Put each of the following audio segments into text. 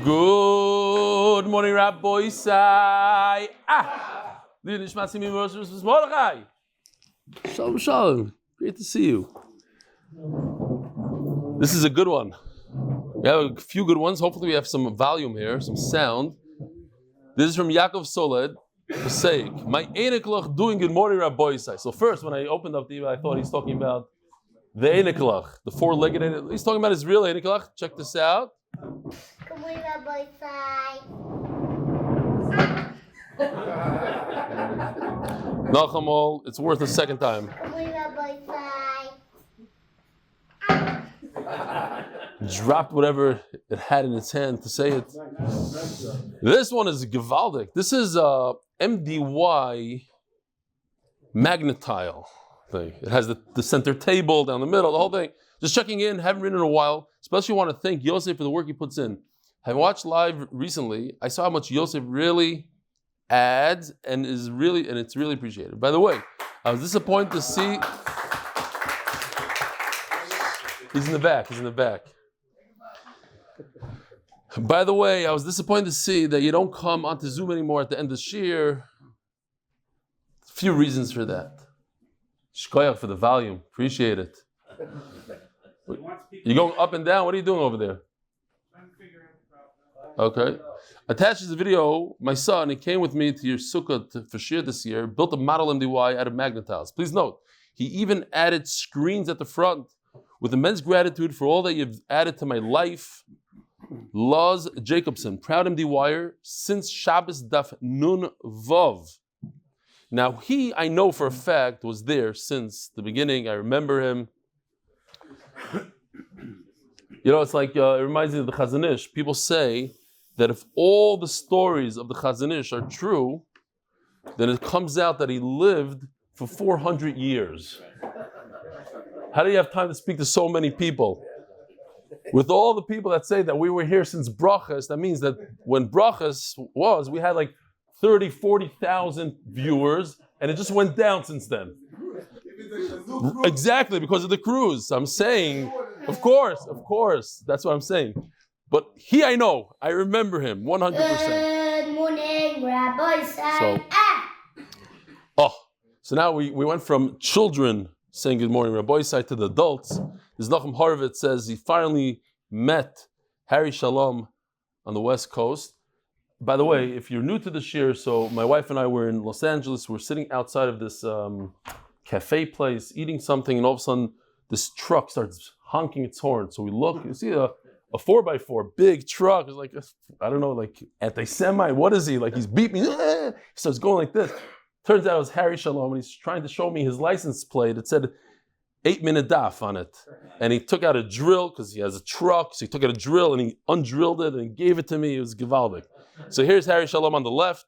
Good morning, Rabbi Sai. Shalom, shalom. Great to see you. This is a good one. We have a few good ones. Hopefully we have some volume here, some sound. This is from Yaakov Soled, Pasek. My Einiklach doing good morning, Rabbi Sai. So first, when I opened up the email, I thought he's talking about the Einiklach, the four-legged Einiklach. He's talking about his real Einiklach. Check this out. Good morning, Rabbi Sai. Nachamol, it's worth a second time. Good morning, Rabbi Sai. Dropped whatever it had in its hand to say it. This one is Gevaldik. This is a MDY magnetile thing. It has the center table down the middle, the whole thing. Just checking in, haven't written in a while. Especially want to thank Yosef for the work he puts in. I watched live recently. I saw how much Yosef really adds and it's really appreciated. By the way, I was disappointed to see. He's in the back. By the way, I was disappointed to see that you don't come onto Zoom anymore at the end of this year. A few reasons for that. Shkoyach for the volume. Appreciate it. You're going up and down. What are you doing over there? Okay. Attached is a video. My son, he came with me to your sukkah for shir this year, built a model MDY out of magnetiles. Please note, he even added screens at the front. With immense gratitude for all that you've added to my life, Luz Jacobson, proud MDYer since Shabbos Daf Nun Vav. Now he, I know for a fact, was there since the beginning. I remember him. You know, it's like, it reminds me of the Chazon Ish. People say that if all the stories of the Chazon Ish are true, then it comes out that he lived for 400 years. How do you have time to speak to so many people? With all the people that say that we were here since Brachas, that means that when Brachas was, we had like 30, 40,000 viewers, and it just went down since then. Exactly, because of the cruise. I'm saying, of course, that's what I'm saying. But he, I know, I remember him 100%. Good morning, Rabbi Sai. So now we went from children saying good morning, Rabbi Sai, to the adults. This Nachum Horowitz says he finally met Harry Shalom on the West Coast. By the way, if you're new to the shir, so my wife and I were in Los Angeles. We're sitting outside of this cafe place, eating something, and all of a sudden this truck starts honking its horn. So we look, you see a 4x4, big truck. It's like, I don't know, like anti-Semite. What is he? Like he's beeping. He starts going like this. Turns out it was Harry Shalom, and he's trying to show me his license plate. It said 8-minute daf on it. And he took out a drill, because he has a truck, so he took out a drill and he undrilled it and gave it to me. It was Gevaldik. So here's Harry Shalom on the left.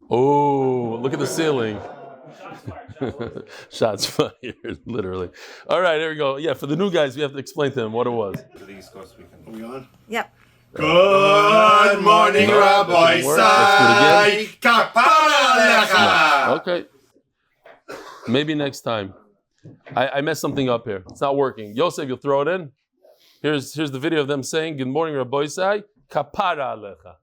Oh, look at the ceiling. Shots fired, literally. All right, here we go. Yeah, for the new guys, we have to explain to them what it was. Are we on? Yep. Good morning, Rabbi Sai. Okay. Maybe next time. I messed something up here. It's not working. Yosef, you'll throw it in. Here's the video of them saying, good morning, Rabbi Sai. Kapara alecha.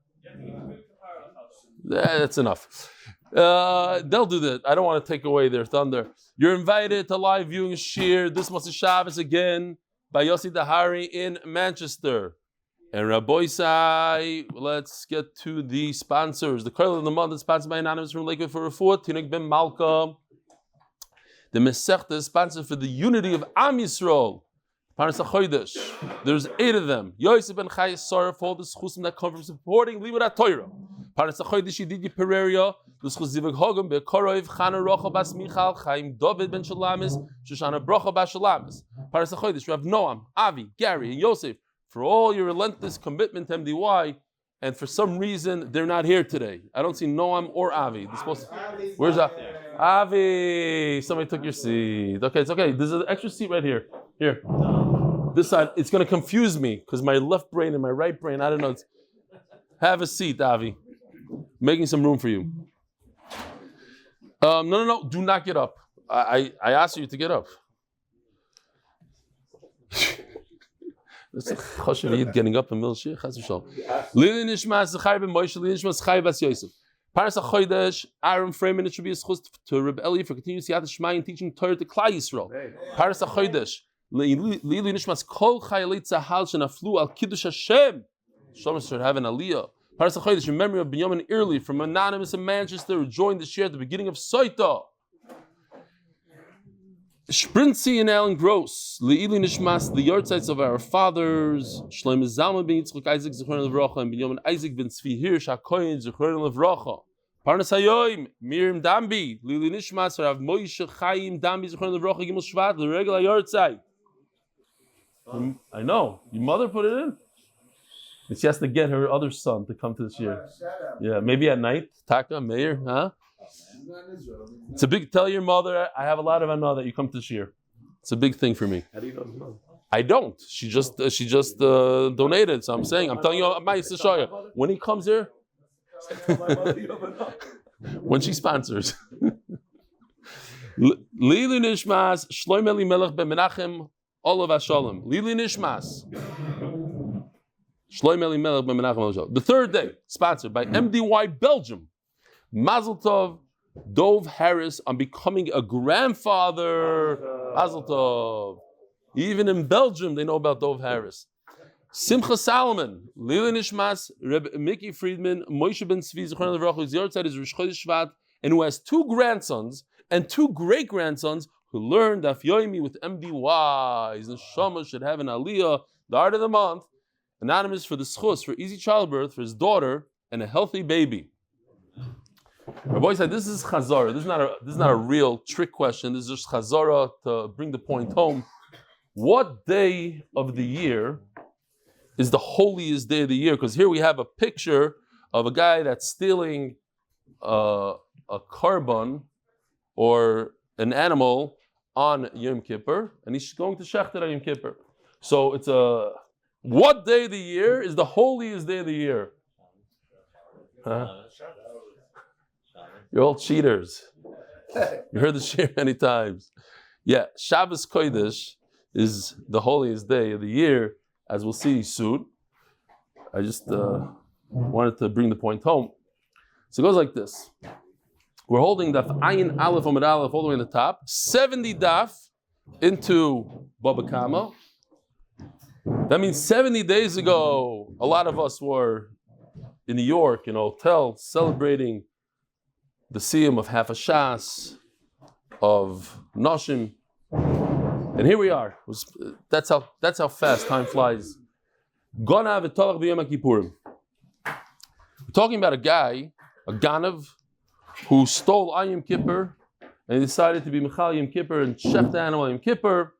That's enough. They'll do that. I don't want to take away their thunder. You're invited to live viewing shir this Motzei Shabbos again by Yossi Dahari in Manchester. And Rabbi Sai, let's get to the sponsors. The Curl of the Month is sponsored by Anonymous from Lakewood for Refuah, Tinik Ben Malka. The Masechta is sponsored for the unity of Am Yisrael. There's 8 of them. Yosef and Chaya, Sara, for all the zchusim that come from supporting limud HaTorah. Yedidya Pereira, zchut zivug hogam bekoroiv Chana Rocha bas Michal, Chayim David ben Sholamis, ושושנה Brocha bas Sholamis. Rav Noam, Avi, Gary, and Yosef, for all your relentless commitment to MDY, and for some reason they're not here today. I don't see Noam or Avi. Where's Avi? Avi, somebody took your seat. Okay, it's okay. There's an extra seat right here. Here. This side, it's going to confuse me because my left brain and my right brain, I don't know. Have a seat, Avi. Making some room for you. No. Do not get up. I asked you to get up. It's a choshev getting up in the middle of Shir. Chas v'shalom. Lili nishmas zechariah ben Moshe. Lili nishmas Chaya bas Yosef. Paras hachodesh. Ahron Fraiman. It should be a zchus to Rav Eli for continuous Yad Shmai and teaching Torah to Klal Yisroel. Paras hachodesh. Lili nishmas kol chayalei tzahal shenaflu al kiddush Hashem. Shulmit should have an aliyah. Paras hachodesh in memory of Binyomin Airley from Anonymous in Manchester who joined the Shir at the beginning of Soita. Shprintzy and Alan Gross, Eli Nishmas, the yahrzeits of our fathers, Shlomo Zalman ben Yitzchak Isaac zchusim and Binyomin Isaac ben Tzvi Hirsch HaKohen zchusim. Parnas Hayoim, Miriam Dambi, Eli Nishmas, Rav Moshe Chayim Dambi zchusim Gimel Shvat, the regular yahrzeit. I know, your mother put it in. And she has to get her other son to come to the shir. Yeah, maybe at night, Taka, Meir, huh? It's a big. Tell your mother I have a lot of anah that you come to shir. It's a big thing for me. How do you know his mother? I don't. She just donated. So I'm telling you, when he comes here, when she sponsors. Lili nishmas Shlomo Eli Melech ben Menachem Olav Hashalom. Lili nishmas Shlomo Eli Melech ben Menachem Olav Hashalom. The third day, sponsored by MDY Belgium. Mazel Tov. Dov Harris on becoming a grandfather. Mazel Tov. Even in Belgium, they know about Dov Harris. Simcha Salomon, Lili Nishmas, Reb Mickey Friedman, Moshe ben Tzvi Zechron Levrach, whose yahrzeit is Rosh Chodesh Shvat, and who has two grandsons and two great grandsons who learned Daf Yomi with MDY. His neshama should have an aliyah, the art of the month, anonymous for the zchus, for easy childbirth, for his daughter, and a healthy baby. Rabbi said, "This is chazara. This is not a real trick question. This is just chazara to bring the point home. What day of the year is the holiest day of the year? Because here we have a picture of a guy that's stealing a carbon or an animal on Yom Kippur, and he's going to shechter on Yom Kippur. So it's what day of the year is the holiest day of the year? Huh? You're all cheaters. You heard the shir many times. Yeah, Shabbos Kodesh is the holiest day of the year, as we'll see soon. I just wanted to bring the point home. So it goes like this. We're holding Daf Ayin Aleph Amud Aleph all the way on the top. 70 daf into Baba Kama. That means 70 days ago, a lot of us were in New York in a hotel celebrating the siyum of half a shas, of noshim, and here we are. That's how fast time flies. We're talking about a guy, a ganav, who stole on Yom Kippur and he decided to be michal Yom Kippur and shech the animal Yom Kippur.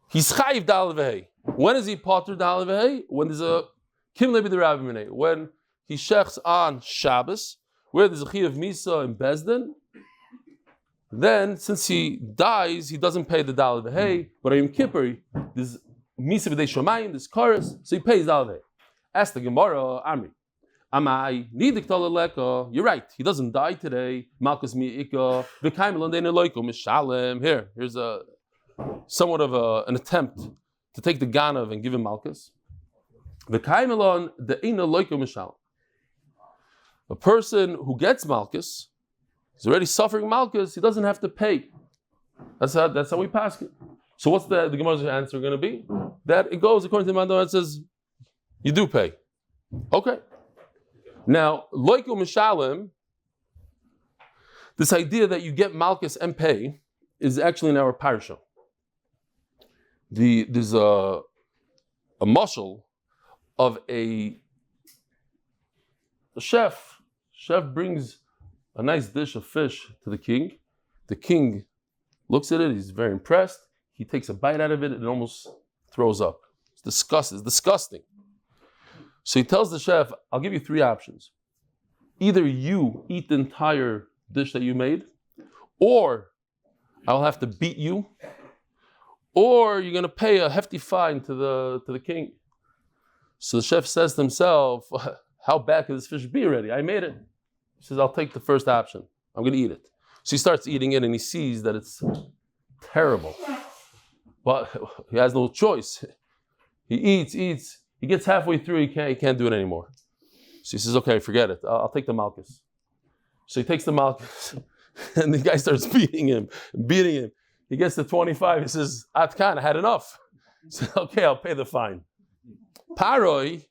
He's chayiv dal v'hei. When is he potter dal v'hei? When there's a kim lebi the rabbi minei. When he shechs on Shabbos, where there's a chiyuv misa in Bezdin, then since he dies, he doesn't pay the dal v'hei. But on Yom Kippur, there's misa v'dei shomayim, there's chorus, so he pays dal v'hei. Ask the Gemara, Amri. Amai, nidik tolaleka. You're right. He doesn't die today. Malkus mi'ika. V'kaim l'ondein eloiko mishalem. Here's a somewhat of an attempt to take the ganav and give him malkus. V'kaim l'on de'in eloiko mishalem. A person who gets malkus is already suffering malkus. He doesn't have to pay. That's how we pass it. So what's the Gemara's answer going to be? That it goes according to the Mandor. It says you do pay. Okay. Now, loiko mishalem, this idea that you get malchus and pay is actually in our parsha. There's a mashal of a chef. Chef brings a nice dish of fish to the king. The king looks at it. He's very impressed. He takes a bite out of it and almost throws up. It's disgusting. So he tells the chef, I'll give you three options. Either you eat the entire dish that you made, or I'll have to beat you, or you're going to pay a hefty fine to the king. So the chef says to himself, how bad could this fish be already? I made it. He says, I'll take the first option. I'm going to eat it. So he starts eating it and he sees that it's terrible. But he has no choice. He eats. He gets halfway through, he can't do it anymore. So he says, okay, forget it. I'll take the malchus. So he takes the malchus, and the guy starts beating him. He gets to 25. He says, Atkan, I had enough. He said, okay, I'll pay the fine. Paroi,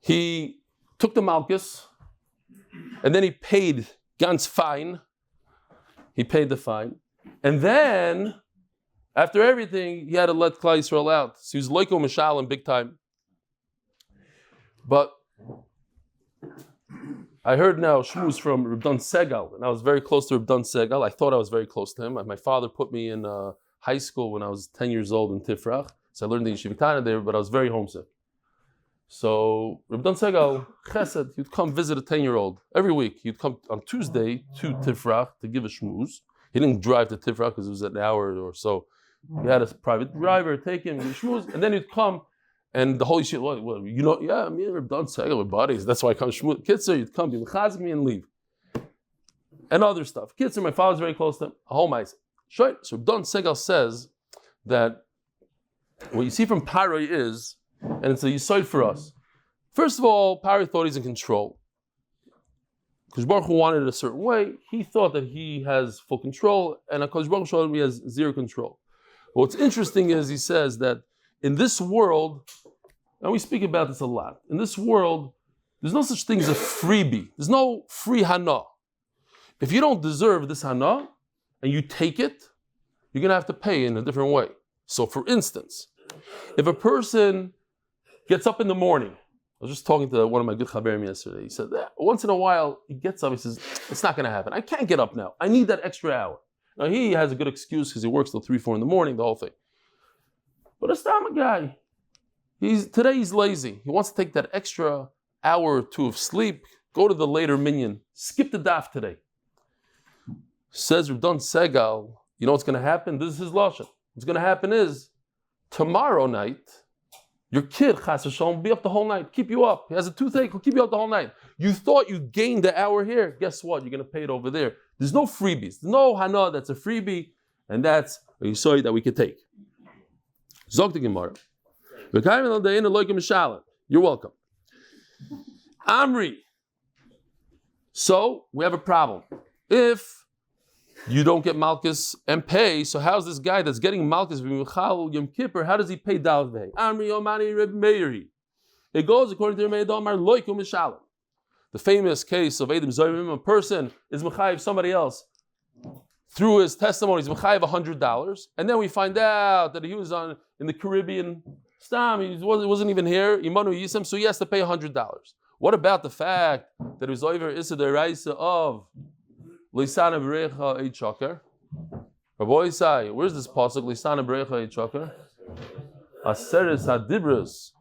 he took the malchus, and then he paid ganz fine. He paid the fine. And then, after everything, he had to let Klal Yisroel out. So he was loiko mishalim big time. But I heard now shmuz from Reb Dan Segal, and I was very close to Reb Dan Segal. I thought I was very close to him. My father put me in high school when I was 10 years old in Tifrach. So I learned the Yeshiva Tana there, but I was very homesick. So Reb Dan Segal, chesed, he'd come visit a 10-year-old every week. He'd come on Tuesday to Tifrach to give a shmuz. He didn't drive to Tifrach because it was an hour or so. He had a private driver take him, give shmuz, and then he'd come, and the whole yeshiva, well, you know, yeah, me and Reb Dan Segal, we're buddies. That's why I come shmuz. Kitzer, you'd come, you'd chazik me and leave. And other stuff. Kitzer, my father's very close to him. A whole mice. So Reb Dan Segal says that what you see from Paroi is, and it's a yesod for us. First of all, Paroi thought he's in control. Because Baruch Hu wanted it a certain way. He thought that he has full control, and HaKadosh Baruch Hu showed him he has zero control. But what's interesting is he says that in this world, and we speak about this a lot, in this world, there's no such thing as a freebie. There's no free hana. If you don't deserve this hana, and you take it, you're going to have to pay in a different way. So for instance, if a person gets up in the morning, I was just talking to one of my good chaverim yesterday. He said that once in a while he gets up. He says, "It's not going to happen. I can't get up now. I need that extra hour." Now he has a good excuse because he works till 3, 4 in the morning, the whole thing. But a stama guy, today he's lazy. He wants to take that extra hour or 2 of sleep, go to the later minyan, skip the daf today. Says Reb Dan Segal, you know what's going to happen? This is his lashon. What's going to happen is tomorrow night. Your kid, chas v'shalom, will be up the whole night, keep you up. He has a toothache, he'll keep you up the whole night. You thought you gained the hour here. Guess what? You're going to pay it over there. There's no freebies. There's no hana that's a freebie, and that's a yesod that we could take. Zog the Gemara. You're welcome. Amri. So, we have a problem. If you don't get malchus and pay, so how's this guy that's getting malchus from Michal Yom Kippur, how does he pay Daled Vehei? Amri Yomani Reb Meiri. It goes according to Reb Meir Loiku Mishalim. The famous case of Edom Zoyim, a person is mechayiv somebody else through his testimony, he's mechayiv $100, and then we find out that he was in the Caribbean. Stam, he wasn't even here. Imanu Yisem, so he has to pay $100. What about the fact that he was over Issa Deraisa of Lisana Berecha Eit Shakar? Rabbi Isai, where's this pasuk? Lisana Berecha Eit Shakar? Aseres Hadibras.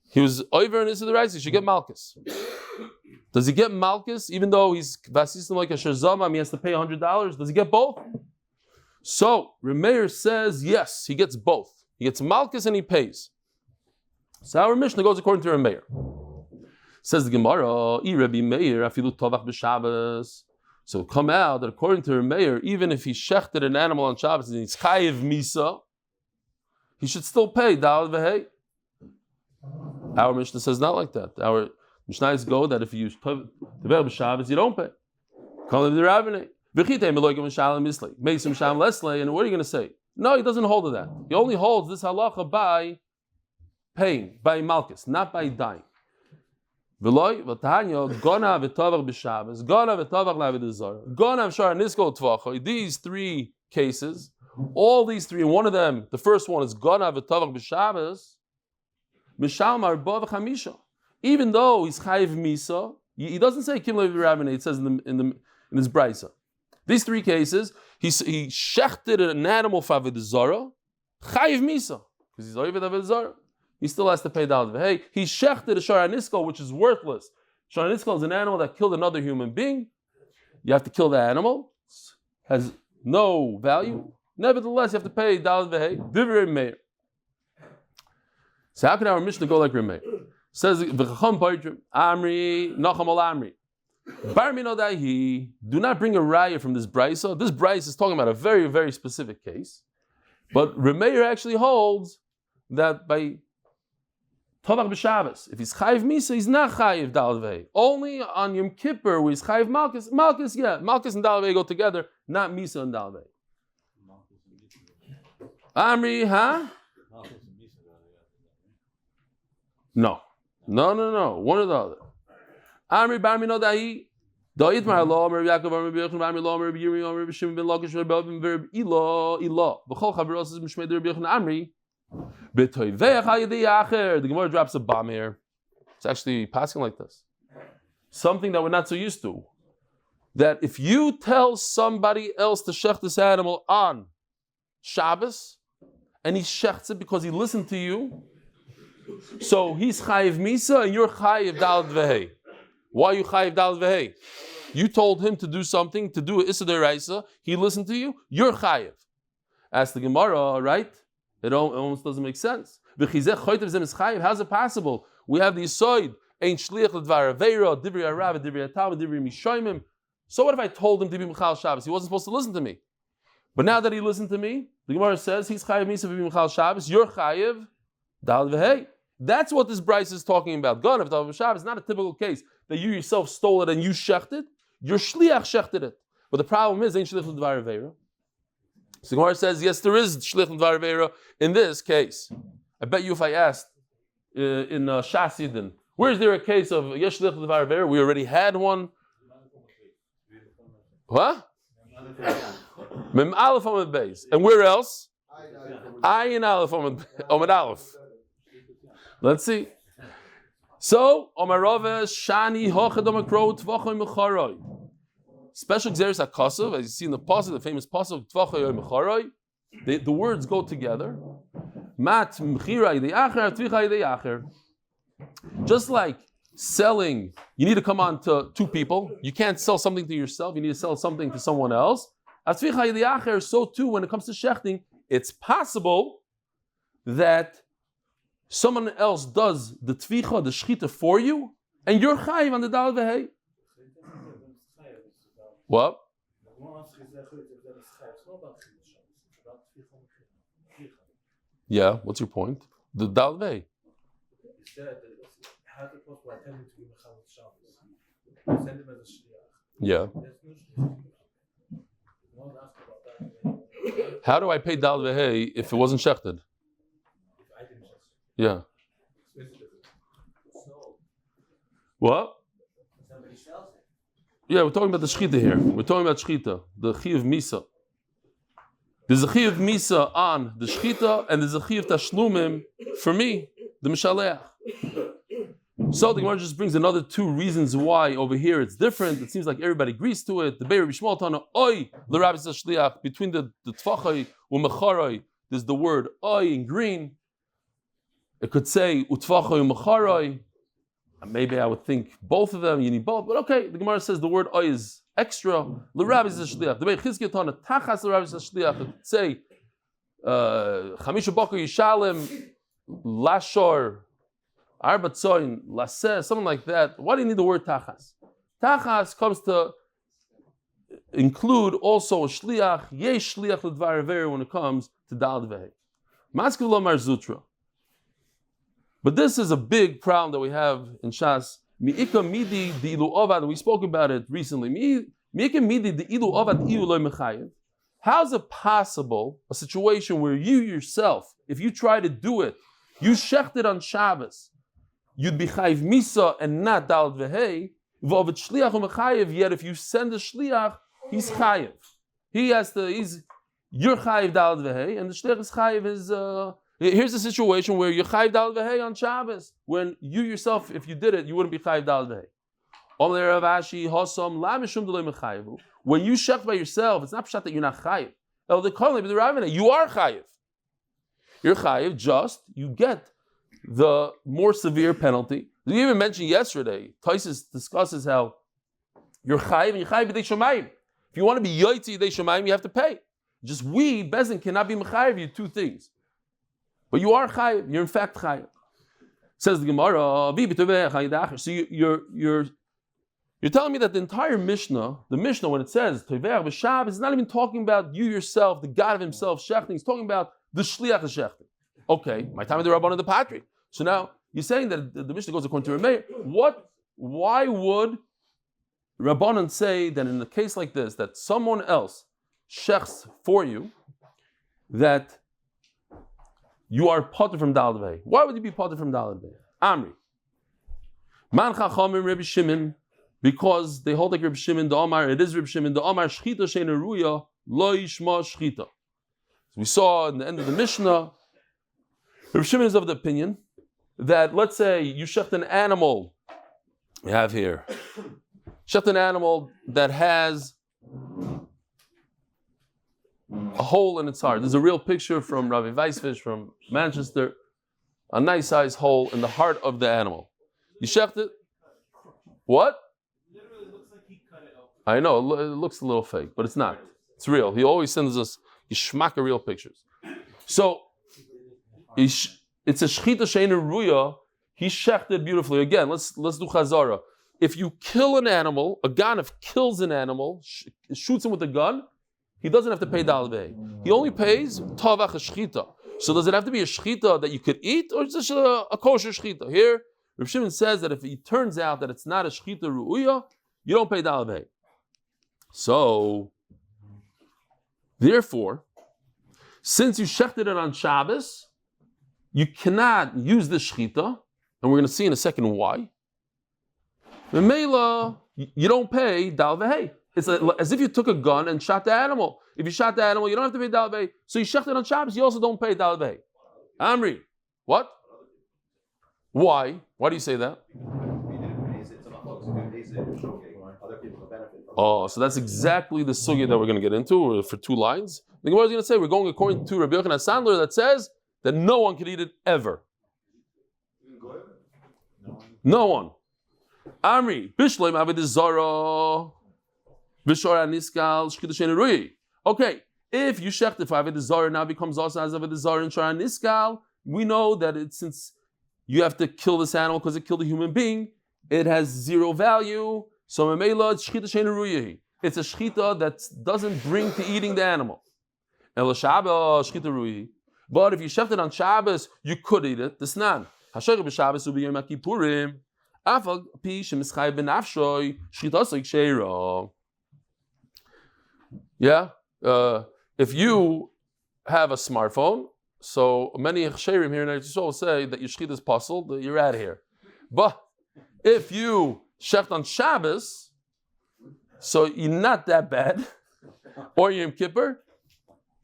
He was over in Issa Deraisa. He should get malchus. Does he get malchus even though he's vasistim like a sherzamam? He has to pay $100. Does he get both? So Remeir says yes, he gets both. He gets malchus and he pays. So our Mishnah goes according to Remeir. Says the Gemara, Rebbe Meir afilu tovach b'Shabbos. So come out that according to Remeir, even if he shechted an animal on Shabbos and he's chayiv misa, he should still pay Daled Vehei. Our Mishnah says not like that. Our Mishnahs go that if you use Tevel b'Shabbos, you don't pay. Call him the Rabbinate. V'chitei meloigim mishalim mislei. Make some sham leslei, and what are you going to say? No, he doesn't hold to that. He only holds this halacha by paying, by malchus, not by dying. V'loi v'tanya gona v'tovach b'Shabbos, gona v'tovach lavid zara, gona v'shar nisko tvacha. These 3 cases, all these 3, and one of them, the first one is gona v'tovach b'Shabbos, mishal marba v'chamisha. Even though he's chayiv misa, he doesn't say kim levi rabbinate. It says in his brisa. These 3 cases, he shechted an animal for avodah zara, chayiv misa, because he's over avodah zara. He still has to pay Daled Vehei. He shechted a shara niskal, which is worthless. Shara niskal is an animal that killed another human being. You have to kill the animal. Has no value. Nevertheless, you have to pay Daled Vehei. Divrei Meir. So how can our Mishnah go like Remeir? Says V'chacham Paitrim Amri Nacham Al Amri. Bar Minodai, do not bring a raya from this brisa. This brisa is talking about a very, very specific case. But Remeir actually holds that by Tovach b'Shabbos. If he's chayiv misa, he's not chayiv dal v'hei. Only on Yom Kippur where he's chayiv malchus. Malchus and dal v'hei go together, not misa and dal v'hei. Amri, huh? No. One or the other. Amri bar mino dahi. Da'it mar lo, Amri Yaakov, Amri B'Yochim, Amri lo, Amri B'Yiri, Amri B'Shimon ben Lakish, Amri B'Avim, Amri Ilo. V'chol chaveros is Mishmei der B'Yochim Amri. B'toiveach ha'yedei acher. The Gemara drops a bomb here. It's actually passing like this. Something that we're not so used to. That if you tell somebody else to shech this animal on Shabbos, and he shechts it because he listened to you, so he's chayiv misa and you're chayiv dalad v'hei. Why are you chayiv dalad v'hei? You told him to do something, to do issa deraisa. He listened to you. You're chayiv. Ask the Gemara, right? It almost doesn't make sense. How's it possible? We have the yisoid ein shliach l'dvar aveira, divri arav, divri atav, divri mishoimim. So what if I told him to be Michal Shabbos? He wasn't supposed to listen to me. But now that he listened to me, the Gemara says he's chayiv misa v'bi Michal Shabbos. You're chayiv dalad v'hei. That's what this Bryce is talking about. Gun of Dal Shabbos is not a typical case that you yourself stole it and you shechted. Your shliach shechted it. But the problem is, ain't shliach l'dvar aveira. So the Gemara says, yes, there is shliach l'dvar aveira in this case. I bet you if I asked in Shas Yidin, where is there a case of yesh shliach l'dvar aveira? We already had one. What? Mem Aleph Amud Beis. And where else? Ayin Aleph Amud Aleph. Let's see. So, Shani special Xeris HaKosav, as you see in the pasuk, the famous pasuk, the words go together. Just like selling, you need to come on to two people. You can't sell something to yourself, you need to sell something to someone else. So too, when it comes to shechting, it's possible that someone else does the tvicha, the shchita for you, and you're chayiv on the dal v'hei. What? Yeah, what's your point? The dal v'hei. Yeah. How do I pay dal v'hei if it wasn't shechted? Yeah. What? Yeah, we're talking about the shchita here. We're talking about shchita, the chiyuv misa. There's a chiyuv misa on the shchita, and there's a chiyuv tashlumim for me, the mishaleach. So the Gemara just brings another two reasons why over here it's different. It seems like everybody agrees to it. The Beir Bishmal Tana Oy l'Rabbi Shliach between the Tfachai u'Mecharoi. There's the word Oy in green. It could say Utfachai u'Mecharoi. Maybe I would think both of them. You need both, but okay. The Gemara says the word Oy is extra. L'Rabbi Shliach. The Beir Chizkiah Tana Tachas l'Rabbi Shliach. It could say Chamisha Bokar Yishalem Lashor. Arbatzoin, laseh, something like that. Why do you need the word tachas? Tachas comes to include also shliach, yesh shliach l'dvar aveira when it comes to dal v'hei. Maskiv lo mar zutra. But this is a big problem that we have in Shas. Mi'ika midi di'ilu ovad, we spoke about it recently. Mi'ika midi di'ilu ovad iu lo mechayev. How's it possible, a situation where you yourself, if you try to do it, you shechted on Shabbos, you'd be chayiv misa and not dalad v'hei. V'ovet shliach u'mechayiv. Yet if you send a shliach, he's chayiv. You're chayiv dalad v'hei, and the shliach is chayiv. Here's a situation where you're chayiv dalad v'hei on Shabbos, when you yourself, if you did it, you wouldn't be chayiv dalad v'hei. When you shech by yourself, it's not pshat that you're not chayiv. You are chayiv. You're chayiv, just you get the more severe penalty. We even mentioned yesterday, Taisus discusses how you're chayiv and you're chayiv b'dei shamayim. If you want to be yoytzi b'dei shamayim, you have to pay. Just we, Bezin, cannot be mechayiv you two things. But you are chayiv, you're in fact chayiv. Says the Gemara, so you're telling me that the entire Mishnah, when it says Toveach b'Shabbos, is not even talking about you yourself, the God of himself, shechting. He's talking about the shliach of shechting. Okay, my time of the Rabban and the Patri. So now, He's saying that the Mishnah goes according to Remeir. Why would Rabbanan say that in a case like this, that someone else shechs for you, that you are potter from Daled Vei? Why would you be potter from Daled Vei? Amri. Man Chachamim Rabbi Shimon, because they hold like Rabbi Shimon, the Omar, it is Rabbi Shimon, the Omar, Shchita Shein Ruya, Lo Yishma Shchita. So we saw in the end of the Mishnah, Rabbi Shimon is of the opinion that, let's say, you shecht an animal, we have here, shecht an animal that has a hole in its heart. There's a real picture from Ravi Weisfish from Manchester, a nice size hole in the heart of the animal. You shecht it. What? It literally looks like he cut it open. I know, it looks a little fake, but it's not. It's real. He always sends us yishmaka real pictures. So, it's a shchita sheina ruya. He shechted beautifully. Again, let's do chazara. If you kill an animal, a ganav kills an animal, shoots him with a gun, he doesn't have to pay Daled Vei. He only pays tavach shchita. So does it have to be a shchita that you could eat, or is it just a kosher shchita? Here, Rav Shimon says that if it turns out that it's not a shchita ru'uya, you don't pay Daled Vei. So, therefore, since you shechted it on Shabbos, you cannot use the shchita, and we're going to see in a second why. The Mela, you don't pay Daled Vei. It's as if you took a gun and shot the animal. If you shot the animal, you don't have to pay Daled Vei. So you shechted on Shabbos, you also don't pay Daled Vei. Amri, what? Why? Why do you say that? Oh, so that's exactly the sugya that we're going to get into for 2 lines. The Gemara is going to say we're going according to Rabbi Yochanan Sandler that says that no one can eat it ever. No one. Amri, Bishleim Avodah Zara, V'shora Niskal Shchita Shein Rui. Okay, if you shech if Avodah Zara now becomes also as Avodah Zara and Shora Niskal, we know that since you have to kill this animal because it killed a human being, it has 0 value. So Memela, it's Shchita Shein Rui. It's a shchita that doesn't bring to eating the animal. El Shabbos Shchita Rui. But if you sheft it on Shabbos, you could eat it. This nan. Hasher b'Shabbos u'b'Yom Kippurim. Afal pi shemischay b'nafshoy shchitasik sheira. Yeah. If you have a smartphone, so many chsherim here in Eretz Yisrael say that your shchita is puzzled, that you're out of here. But if you shecht on Shabbos, so you're not that bad, or Yom Kippur,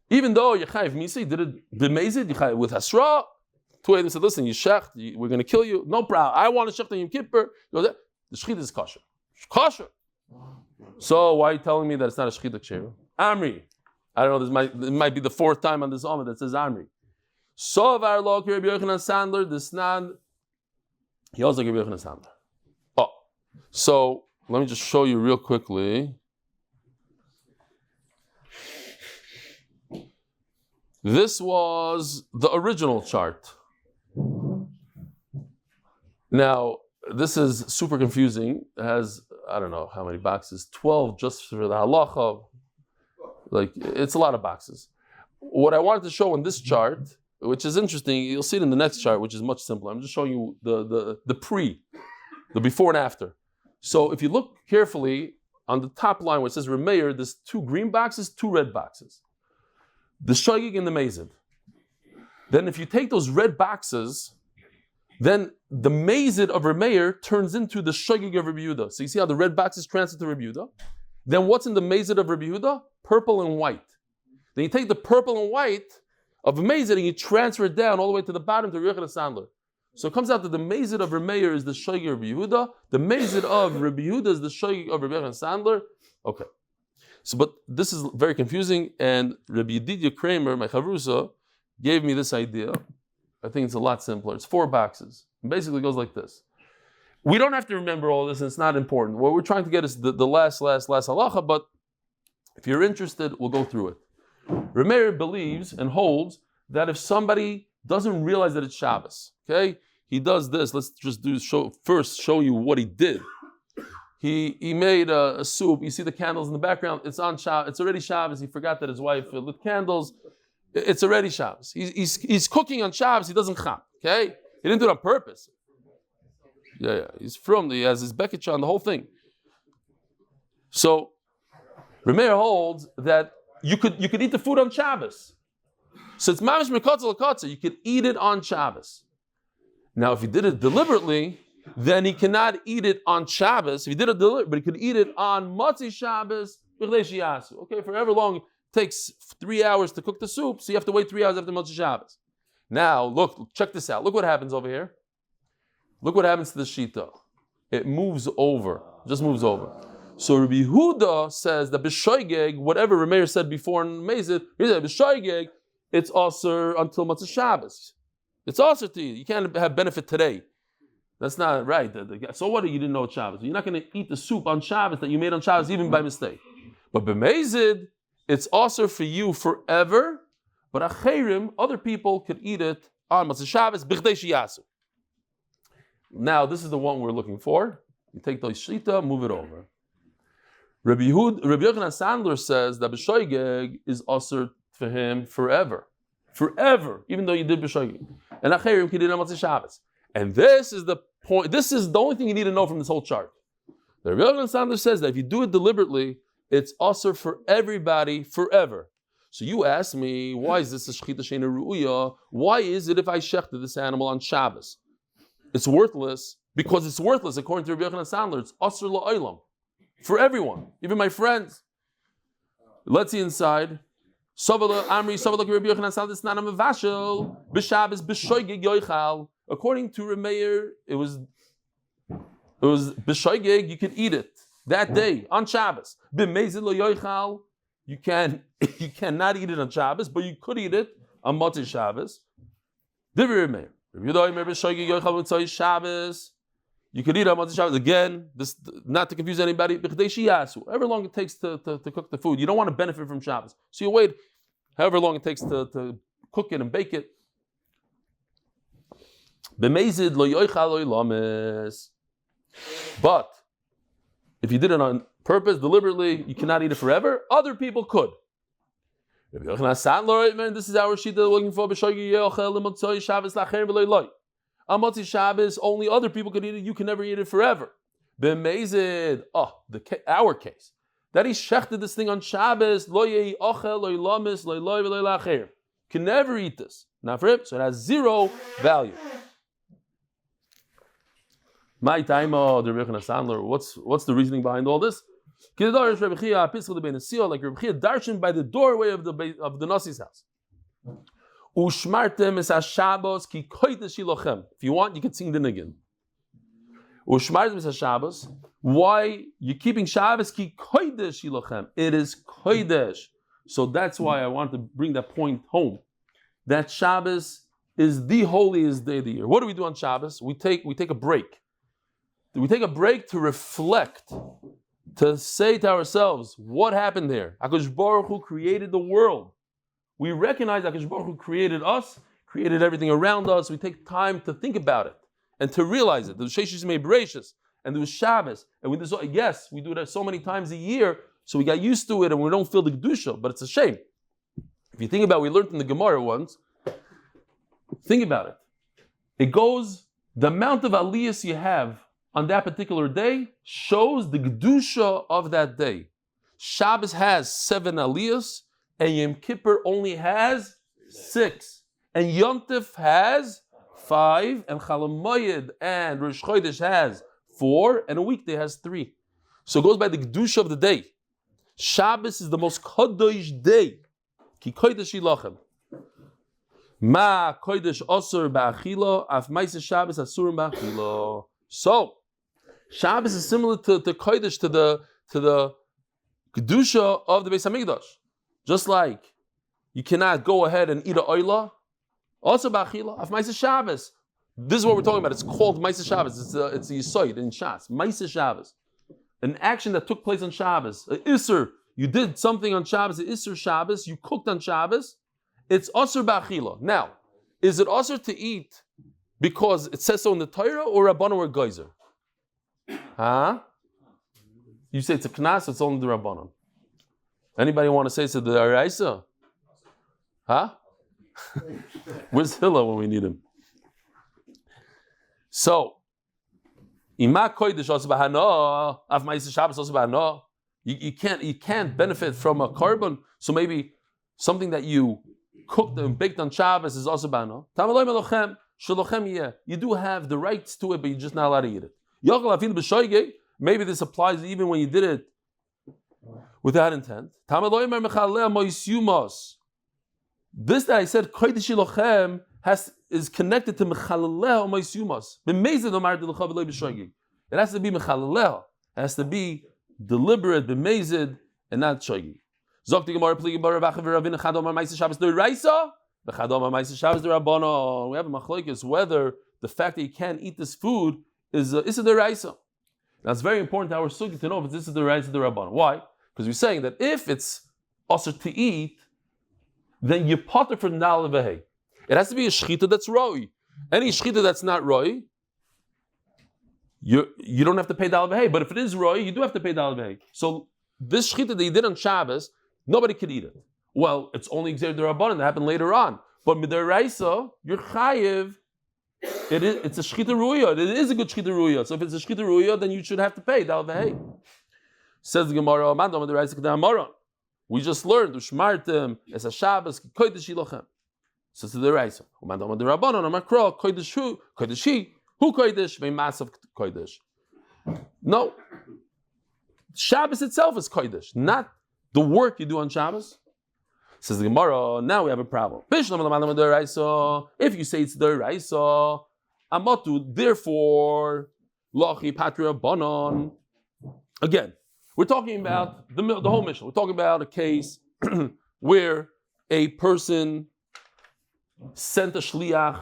even though Yechayev Misa did it b'mezid with Hasra, 2 of them said, listen, you shecht, we're going to kill you. No problem. I want to shecht on Yom Kippur. The shechita is kosher. Kosher. So why are you telling me that it's not a shechita ksheira? Amri. I don't know, this might be the 4th time on this Amud that says Amri. So of our law, Rabbi Yochanan Sandler, this nan, he also like Rabbi Yochanan Sandler. Oh, so let me just show you real quickly. This was the original chart. Now, this is super confusing. It has, I don't know how many boxes, 12 just for the halacha. Like, it's a lot of boxes. What I wanted to show in this chart, which is interesting, you'll see it in the next chart, which is much simpler. I'm just showing you the before and after. So if you look carefully on the top line where it says Remeir, there's 2 green boxes, 2 red boxes. The shogig and the mazid. Then if you take those red boxes, then the mazid of Remeir turns into the shogig of Rabbi Yehuda. So you see how the red boxes transfer to Rabbi Yehuda? Then what's in the mazid of Rabbi Yehuda? Purple and white. Then you take the purple and white of mazid and you transfer it down all the way to the bottom to Rabbi Yochanan Sandler. So it comes out that the mazid of Remeir is the shogig of Rabbi Yehuda. The mazid of Rabbi Yehuda is the shogig of Rabbi Yochanan Sandler. Okay. So, but this is very confusing, and Rabbi Yedidya Pereira, my chavrusa, gave me this idea. I think it's a lot simpler. It's 4 boxes. It basically goes like this. We don't have to remember all this, and it's not important. What we're trying to get is the last halacha, but if you're interested, we'll go through it. Remeir believes and holds that if somebody doesn't realize that it's Shabbos, okay, he does this. Let's just first show you what he did. He made a soup. You see the candles in the background. It's on Shabbos. It's already Shabbos. He forgot that his wife lit candles. It's already Shabbos. He's cooking on Shabbos. He doesn't chap. Okay, he didn't do it on purpose. Yeah. He's from. He has his bekich on the whole thing. So, Rameir holds that you could eat the food on Shabbos. So it's mamish mekatzel l'katzel. You could eat it on Shabbos. Now, if he did it deliberately, then he cannot eat it on Shabbos. If he did it deliberately, but he could eat it on Motzei Shabbos. Okay, for however long it takes 3 hours to cook the soup, so you have to wait 3 hours after Motzei Shabbos. Now, look, check this out. Look what happens over here. Look what happens to the shita. It moves over. Just moves over. So Rabbi Yehuda says that b'shoigeg, whatever Rameir said before in Mezid, he said b'shoigeg, it's also until Motzei Shabbos. It's also to you. You can't have benefit today. That's not right. So what? You didn't know it's Shabbos. You're not going to eat the soup on Shabbos that you made on Shabbos even by mistake. But b'mezid, it's also for you forever. But acherim, other people could eat it on Motzei Shabbos b'chdei shiyasu. Now this is the one we're looking for. You take the shita, move it over. Rabbi Yochanan Sandler says that b'shoigeg is also for him forever. Forever, even though you did b'shoigeg. And acherim could eat on Motzei Shabbos. And this is the point. This is the only thing you need to know from this whole chart. The Rabbi Yochanan Sandler says that if you do it deliberately, it's also for everybody forever. So you ask me, why is this a shechita sheina ru'uya? Why is it if I shechted this animal on Shabbos? It's worthless because it's worthless according to Rabbi Yochanan Sandler. It's asur la'olam for everyone, even my friends. Let's see inside. According to Rameir, it was b'shoigeg. You could eat it that day on Shabbos. You cannot eat it on Shabbos, but you could eat it on Motzei Shabbos. You could eat it on Motzei Shabbos again. This not to confuse anybody. However long it takes to cook the food, you don't want to benefit from Shabbos, so you wait however long it takes to cook it and bake it. But if you did it on purpose, deliberately, you cannot eat it forever. Other people could. This is our sheet that we're looking for. On Motzei Shabbos, only other people could eat it. You can never eat it forever. Our case. That he shechted this thing on Shabbos. Can never eat this. Not for him, so it has zero value. My time, the Rabbi Sandler. What's the reasoning behind all this? Like Rabbi Chia darshan by the doorway of the Nasi's house. If you want, you can sing the niggin. Why you keeping Shabbos? It is kodesh. So that's why I want to bring that point home. That Shabbos is the holiest day of the year. What do we do on Shabbos? We take a break. We take a break to reflect, to say to ourselves, what happened there? HaKadosh Baruch Hu created the world. We recognize HaKadosh Baruch Hu created us, created everything around us. We take time to think about it and to realize it. The Sheshis made Bereshis, and there was Shabbos, and we do it so many times a year, so we got used to it and we don't feel the Kedusha, but it's a shame. If you think about it, we learned in the Gemara once, think about it. It goes, the amount of aliyahs you have on that particular day shows the Kedusha of that day. Shabbos has 7 aliyahs, and Yom Kippur only has 6. And Yom Tov has 5, and Chol Hamoed and Rosh Chodesh has 4, and a weekday has 3. So it goes by the Kedusha of the day. Shabbos is the most Kodesh day. Ki Kodesh Ilochem. Ma Kodesh Osur Ba'achilo, Af Maisa Shabbos Asur Ba'achilo. So, Shabbos is similar to Kodesh, to the Kedusha of the Beis Hamikdash. Just like you cannot go ahead and eat a oila, also Ba'achila, Af Maisa Shabbos. This is what we're talking about. It's called Maisa Shabbos. It's a yisoid in Shas. Maisa Shabbos. An action that took place on Shabbos. An Isser. You did something on Shabbos. An Isser Shabbos. You cooked on Shabbos. It's Asur Ba'achila. Now, is it Asur to eat because it says so in the Torah, or Rabbanon or Geyser? Huh? You say it's a Knas, it's only the Rabbanon. Anybody want to say it's the Araisa? Huh? Where's Hilla when we need him? So, You can't benefit from a carbon. So maybe something that you cooked and baked on Shabbos is also bano. You do have the rights to it, but you're just not allowed to eat it. Maybe this applies even when you did it without intent. This that I said is connected to mechaleleh moisyumas. It has to be mechaleleh. It has to be deliberate, b'mezid, and not shoigi. We have a machlokes whether the fact that you can't eat this food is a deraisa. Now it's very important to our sugi to know if this is the deraisa the rabbanon. Why? Because we're saying that if it's also to eat, then you potter from nal v'hei. It has to be a shchita that's roi. Any shchita that's not roi, you don't have to pay dal v'hei. But if it is roi, you do have to pay dal v'hei. So this shchita that you did on Shabbos, nobody could eat it. Well, it's only Gzer D'Rabbanan that happened later on. But Midaraisa, you're chayiv. It's a shchita ruya. It is a good shchita ruya. So if it's a shchita ruya, then you should have to pay dal v'hei. Says the Gemara, we just learned Ushmartem as a Shabbos kodesh ilochem. Says the Raisa, Umandam the Rabbanon Amakro kodesh hu kodesh v'masav kodesh. No, Shabbos itself is kodesh, not the work you do on Shabbos. Says the Gemara, now we have a problem. If you say it's the Raisa, Amatu, therefore, Lochi Patria Bonon. Again, we're talking about the whole mission. We're talking about a case where a person sent a shliach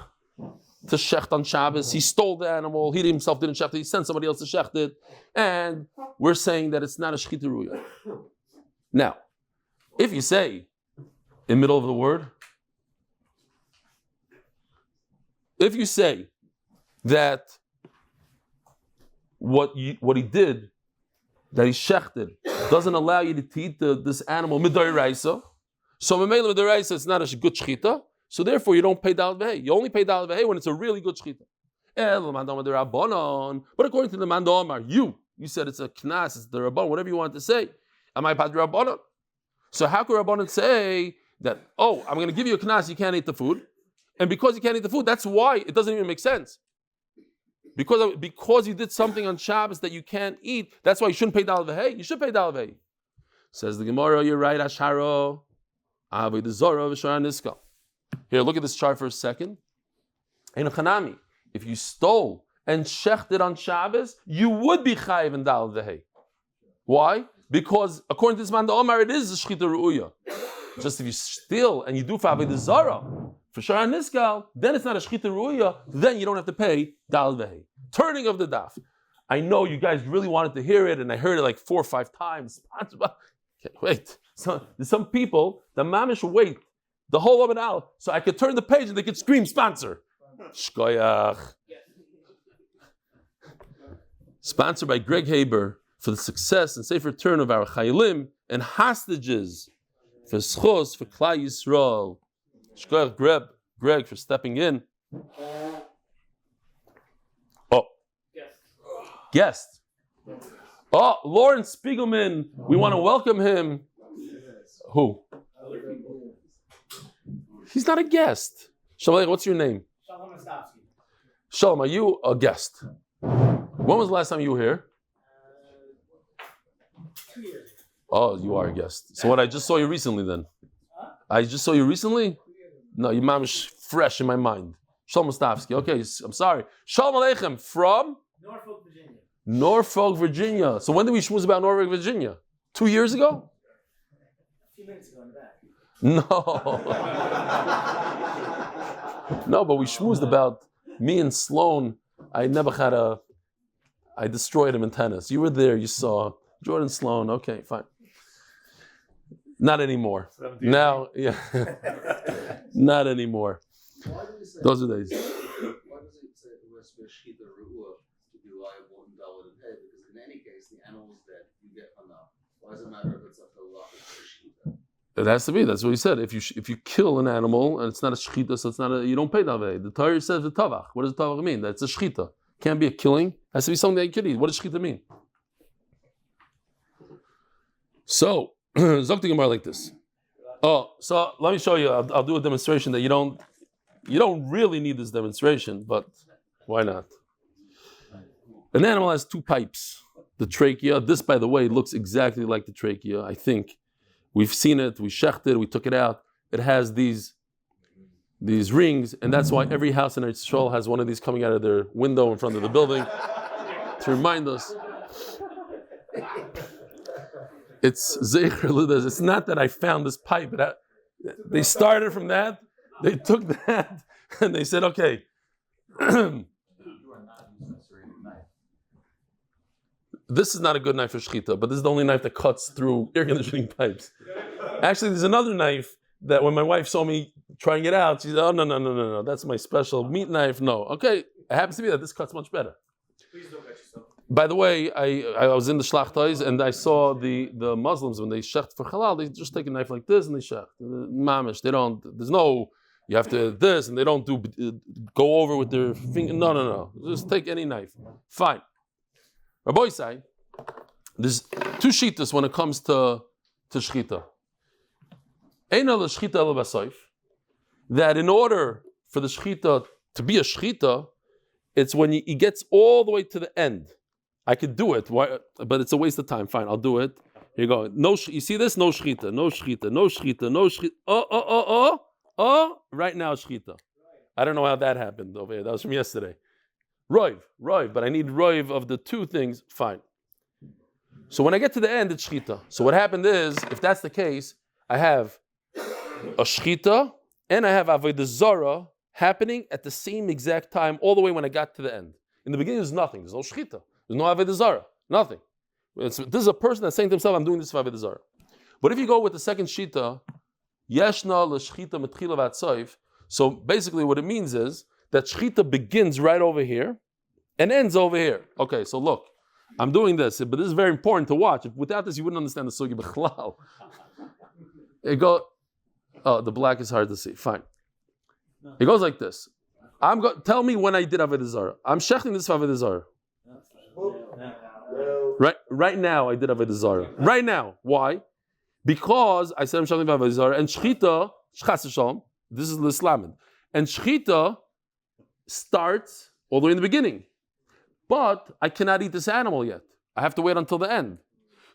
to shecht on Shabbos. He stole the animal. He himself didn't shecht it. He sent somebody else to shecht it. And we're saying that it's not a shchita ruya. Now, if you say in the middle of the word, if you say that what he did, that he shechted, doesn't allow you to eat this animal midoraisa, so memela midoraisa it's not a good shchita, so therefore you don't pay dal v'hei. You only pay dal v'hei when it's a really good shchita. But according to the Mandomar, you said it's a knas, it's the rabban, whatever you want to say. Am I pad rabbanon? So how could rabbanon say that? Oh, I'm going to give you a knas, you can't eat the food, and because you can't eat the food, that's why it doesn't even make sense. Because you did something on Shabbos that you can't eat, that's why you shouldn't pay dal v'hei. You should pay dal v'hei. Says the Gemara, you're right, Asharo. Here, look at this chart for a second. In Chanami, if you stole and shechted on Shabbos, you would be chayiv in dal v'hei. Why? Because according to this man, the Omar, it is a shchita ru'uya. Just if you steal and you do for avodah zara, for Shara Niskal, then it's not a shchita ru'uya, then you don't have to pay dal v'hei. Turning of the daf. I know you guys really wanted to hear it, and I heard it like 4 or 5 times. Okay, wait. So there's some people, the mamish wait the whole Amud Aleph, so I could turn the page and they could scream sponsor. Shkoyach. Sponsored by Greg Haber for the success and safe return of our chayalim and hostages for zchus for Klal Yisroel. Shkoyach Greg for stepping in. Oh, guest. Oh, Lawrence Spiegelman. We want to welcome him. Who? He's not a guest. Shalom, what's your name? Shalom, are you a guest? When was the last time you were here? 2 years. Oh, you are a guest. So what, I just saw you recently then? Huh? I just saw you recently? No, your mom is fresh in my mind. Shalom Stafsky. Okay, I'm sorry. Shalom Aleichem from? Norfolk, Virginia. Norfolk, Virginia. So when did we schmooze about Norfolk, Virginia? 2 years ago? A few minutes ago in the back. No. No, but we schmoozed about me and Sloan. I destroyed him in tennis. You were there, you saw. Jordan Sloan, okay, fine. Not anymore. Now, yeah. Not anymore. Those are days. Why does it say it was shchita ru'ah to be liable in daled and head? Because in any case, the animal is dead. You get enough. Why does it matter if it's a halacha or shchita? It has to be. That's what he said. If you kill an animal and it's not a shchita, so it's not you don't pay davei. The Torah says the tavach. What does the tavach mean? That's a shchita. Can't be a killing. It has to be something that you could eat. What does shechita mean? So, Zok the Gemara like this. Oh, so let me show you. I'll do a demonstration that you don't really need this demonstration, but why not? An animal has two pipes. The trachea. This, by the way, looks exactly like the trachea. I think we've seen it. We shechted it. We took it out. It has these rings, and that's why every house in Eretz Yisrael has one of these coming out of their window in front of the building to remind us. It's zchusim. It's not that I found this pipe. They started from that. They took that and they said, okay. This is not a good knife for shechita, but this is the only knife that cuts through air conditioning pipes. Actually, there's another knife that when my wife saw me trying it out, she said, oh, no. That's my special meat knife. No. Okay. It happens to be that this cuts much better. Please don't cut yourself. By the way, I was in the shlachtais and I saw the Muslims when they shecht for halal, they just take a knife like this and they shecht. Mamish, they don't. There's no. You have to this, and they don't go over with their finger. No. Just take any knife. Fine. Rabbi say, there's two shitas when it comes to shechita. Eina l'shechita el basoif. That in order for the shechita to be a shechita, it's when he gets all the way to the end. I could do it, but it's a waste of time. Fine, I'll do it. Here you go. No, you see this? No shechita, no shechita, no shechita, no shechita. Oh, right now shechita. I don't know how that happened over here. That was from yesterday. Roiv, but I need roiv of the two things. Fine. So when I get to the end, it's shechita. So what happened is, if that's the case, I have a shechita and I have avodah zara happening at the same exact time, all the way when I got to the end. In the beginning, there's nothing. There's no shechita. There's no avodah zara. Nothing. This is a person that's saying to himself, I'm doing this for avodah zara. But if you go with the second shita, yeshna l'shchita metchila v'atzoif, so basically what it means is that shechita begins right over here and ends over here. Okay, so look, I'm doing this, but this is very important to watch. Without this, you wouldn't understand the sugi b'chlal. The black is hard to see. Fine. It goes like this. Tell me when I did avodah zara. I'm shechting this for avodah zara. Right now I did avodah zara. Right now. Why? Because I said I'm shechting for avodah zara, and shechita, shchas v'shalom, this is l'islamid, and shechita starts all the way in the beginning. But I cannot eat this animal yet. I have to wait until the end.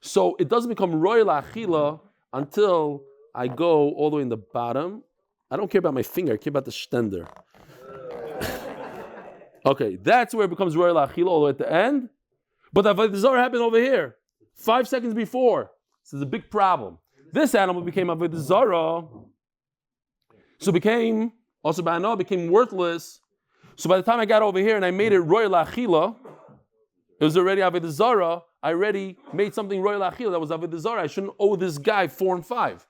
So it doesn't become roy la'achila until I go all the way in the bottom. I don't care about my finger, I care about the stender. Okay, that's where it becomes roy la'achila, all the way at the end. But the avodah zara happened over here, 5 seconds before. So there's a big problem. This animal became avodah zara, so became worthless. So by the time I got over here and I made it roy la'achila, it was already avodah zara. I already made something roy la'achila that was avodah zara. I shouldn't owe this guy 4 and 5.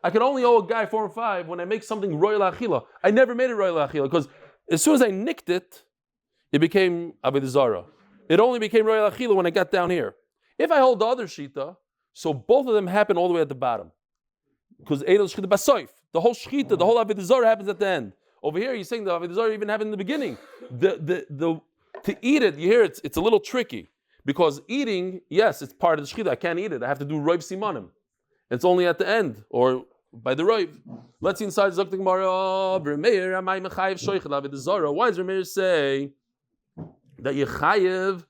I could only owe a guy 4 and 5 when I make something roy la'achila. I never made it roy la'achila because as soon as I nicked it, it became avodah zara. It only became roy la'achila when I got down here. If I hold the other shita, so both of them happen all the way at the bottom. Because edel shchita basoif, the whole shchita, the whole avodah zara happens at the end. Over here, you're saying the avodah zara even happened in the beginning. To eat it, you hear it's a little tricky because eating, yes, it's part of the shchita. I can't eat it. I have to do roiv simanim. It's only at the end or by the roiv. Let's see inside Zok the Gemara. Why does Rameir say that you chayiv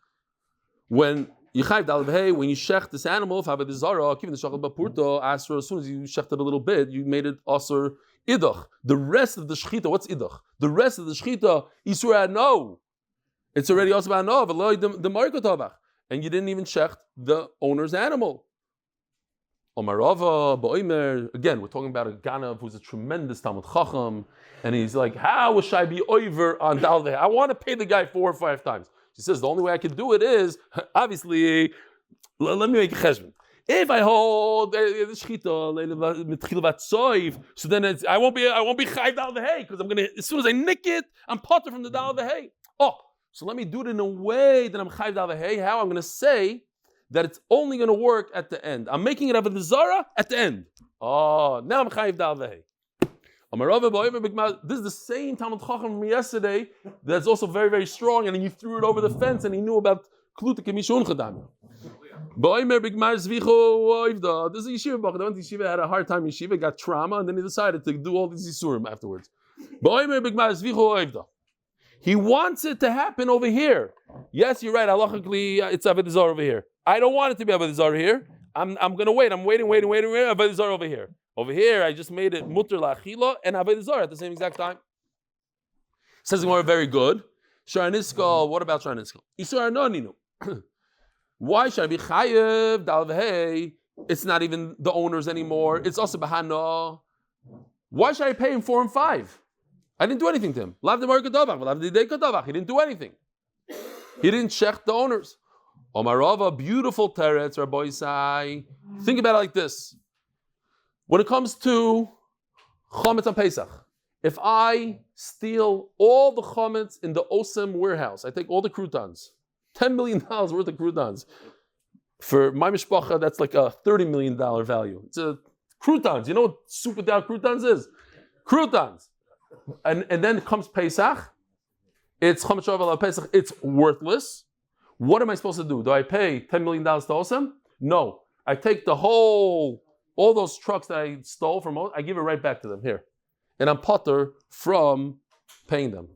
when you shech this animal, if avodah zara, keeping the shachal bapurto, asr, as soon as you shecht it a little bit, you made it asr idach. The rest of the shechita, what's idach? The rest of the shechita, isur no. It's already also about no, and you didn't even shecht the owner's animal. Again, we're talking about a Ganav who's a tremendous Talmud Chacham, and he's like, how should I be over on Dalveh? I want to pay the guy 4 or 5 times. She says, the only way I can do it is, obviously, let me make a cheshbon. If I hold the shchita, so then I won't be chayv Dalveh, because I'm gonna, as soon as I nick it, I'm potter from the Dalveh. Oh, so let me do it in a way that I'm chayv Dalveh. How? I'm gonna say that it's only going to work at the end. I'm making it avodah zara at the end. Oh, now I'm chayv dalveh. This is the same Talmud Chacham from yesterday that's also very, very strong, and then you threw it over the fence and he knew about Klutik Mishun Chadam. This is a yeshiva bach. They went to yeshiva, had a hard time in yeshiva, got trauma, and then he decided to do all these isurim afterwards. He wants it to happen over here. Yes, you're right. Halachically, it's Avodah Zarah over here. I don't want it to be Avodah Zarah here. I'm going to wait. I'm waiting. Avodah Zarah over here. Over here, I just made it mutter la'achila and Avodah Zarah at the same exact time. Says the Gemara, very good. Shara Niskal, what about Shara Niskal? Isur Anoninu. Why should I be chayev dalvehei? It's not even the owners anymore. It's also bahana. Why should I pay him 4 and 5? I didn't do anything to him. He didn't do anything. He didn't check the owners. Omarava, beautiful teretz, Rabbi Isai. Think about it like this. When it comes to chametz on Pesach, if I steal all the chametz in the Osem warehouse, I take all the croutons, $10 million worth of croutons. For my mishpacha, that's like a $30 million value. It's a croutons. You know what super down croutons is? Croutons. And then comes Pesach. It's chametz shava Pesach. It's worthless. What am I supposed to do? Do I pay $10 million to Osem? No. I take all those trucks that I stole from, I give it right back to them here. And I'm potter from paying them.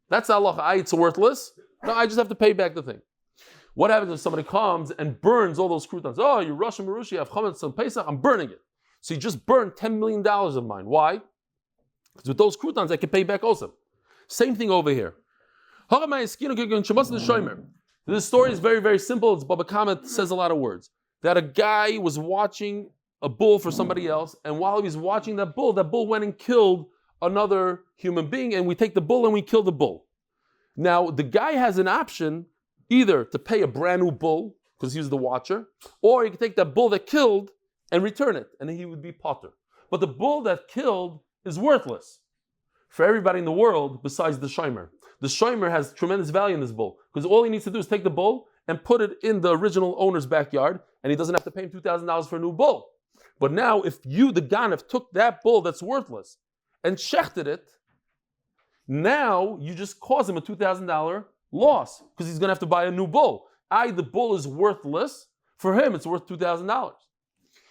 That's halacha. It's worthless. No, I just have to pay back the thing. What happens if somebody comes and burns all those croutons? Oh, you're Russian Marushi, you have chametz on Pesach, I'm burning it. So you just burned $10 million of mine. Why? Because with those croutons, I can pay back also. Same thing over here. This story is very, very simple. It's Baba Kama says a lot of words. That a guy was watching a bull for somebody else, and while he was watching that bull went and killed another human being, and we take the bull and we kill the bull. Now, the guy has an option either to pay a brand new bull, because he was the watcher, or he could take that bull that killed and return it, and then he would be potter. But the bull that killed is worthless for everybody in the world besides the shomer. The shomer has tremendous value in this bull, because all he needs to do is take the bull and put it in the original owner's backyard, and he doesn't have to pay him $2,000 for a new bull. But now, if you, the Ganav, took that bull that's worthless and shechted it, now you just cause him a $2,000 loss, because he's going to have to buy a new bull. The bull is worthless. For him, it's worth $2,000.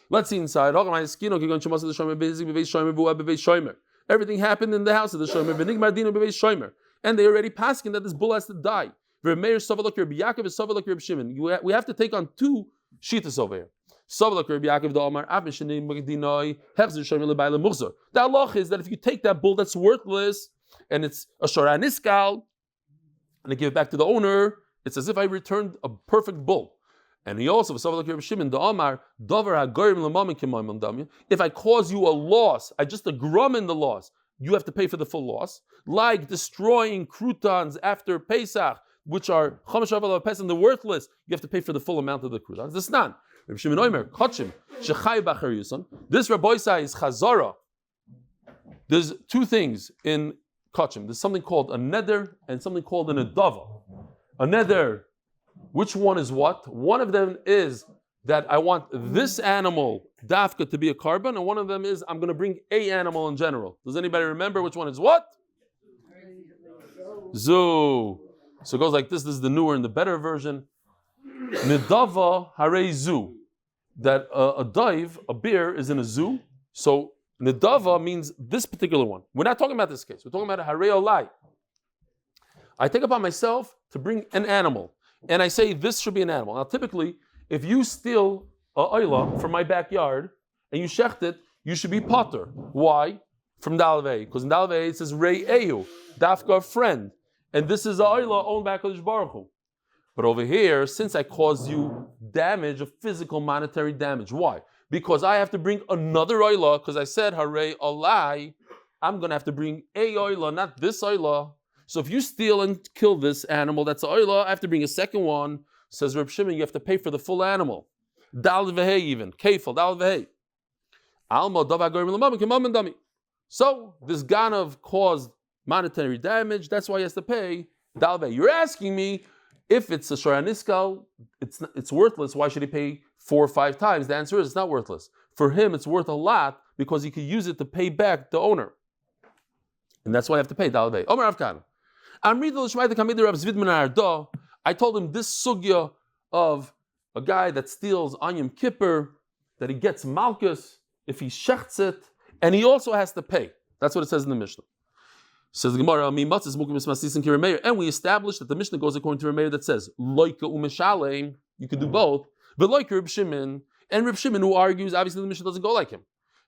Let's see inside. Everything happened in the house of the shomer. And they already passing that this bull has to die. We have to take on 2 shitas over here. The halach is that if you take that bull that's worthless and it's a shara niskal and I give it back to the owner, it's as if I returned a perfect bull. And he also, if I cause you a loss, I just agrum in the loss, you have to pay for the full loss. Like destroying croutons after Pesach, which are chametz shava Pesach and the worthless, you have to pay for the full amount of the croutons. This nan. This Rabbi Isai is chazara. There's 2 things in kachim. There's something called a neder and something called an adava. A neder, which one is what? One of them is that I want this animal, dafka, to be a carbon, and one of them is I'm going to bring a animal in general. Does anybody remember which one is what? Zoo. So it goes like this. This is the newer and the better version. Nidava hare zoo. That a dive, a bear, is in a zoo. So nidava means this particular one. We're not talking about this case. We're talking about a hare Eli. I take upon myself to bring an animal, and I say this should be an animal. Now, typically, if you steal a oila from my backyard and you shecht it, you should be potter. Why? From Dalvei, because in Dalvei it says Rei Ehu, Dafka, friend, and this is a oila owned by HaKadosh Baruch Hu. But over here, since I caused you damage, a physical monetary damage. Why? Because I have to bring another oila, because I said Hare Olai, I'm going to have to bring a oila, not this oila. So if you steal and kill this animal, that's oila, I have to bring a second one. Says Reb Shimon, you have to pay for the full animal. Dal v'hei even, kefil, dal v'hei. Alma dava gorim l'mam k'mam dami. So this ganav caused monetary damage, that's why he has to pay dal v'hei. You're asking me, if it's a shara niskal, it's worthless. Why should he pay 4 or 5 times? The answer is it's not worthless. For him, it's worth a lot because he could use it to pay back the owner. And that's why I have to pay Dalad Vehei. Omer Rav Kana. I told him this sugya of a guy that steals on Yom Kippur, that he gets malchus if he shechts it, and he also has to pay. That's what it says in the Mishnah. Says the Gemara, and we established that the Mishnah goes according to Reb Meir that says, Loika u'mishalem, you could do both, but Loika Reb Shimon, and Reb Shimon who argues, obviously the Mishnah doesn't go like him.